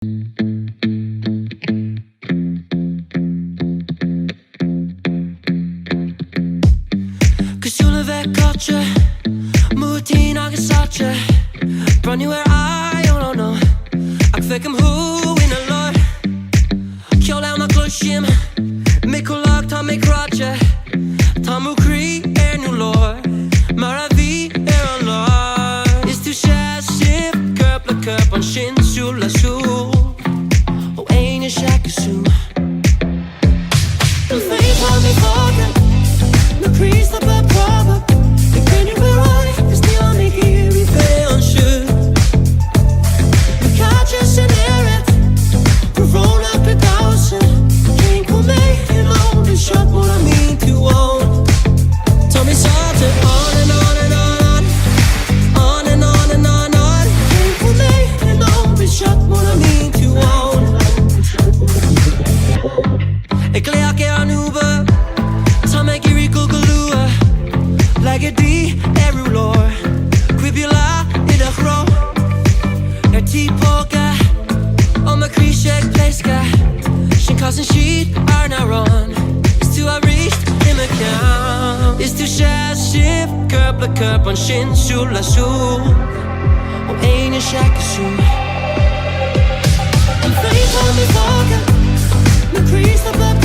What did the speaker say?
Cosúla bheith caite, mútaí agus sáte, braniúir oh no, ach feicim hú ina lár. Ceol ann nach gluisim, micolach tá mé cráte, tá mú crí nó lár, mar a bhí an lár. Is tú sé sib curb le curb an sin súl le súl, ó aine seachasú. An féin tá mé fágan, na crís le bheith probab, ag brenne bhfuil ai, is ní an mé géirí fé an siúd. Na cáte sin éiread, Corona pe dausen, cén go mé in on the shot what I mean to own. Tell me something on and on and on, on and on and on, on. Cén go mé in on the shot what I mean to own. Ik leak an Uber, tá me giri gulgalua, like a D erulor, quibula in a chro, tí-póga, ó ma críise pléisce, sin casan siad na rán. Is tú a ríist I me ceann, is tú sé sib curb le curb an sin súl le súl, ó aine seachasú. An féin tá mé fágan, na crís le bheith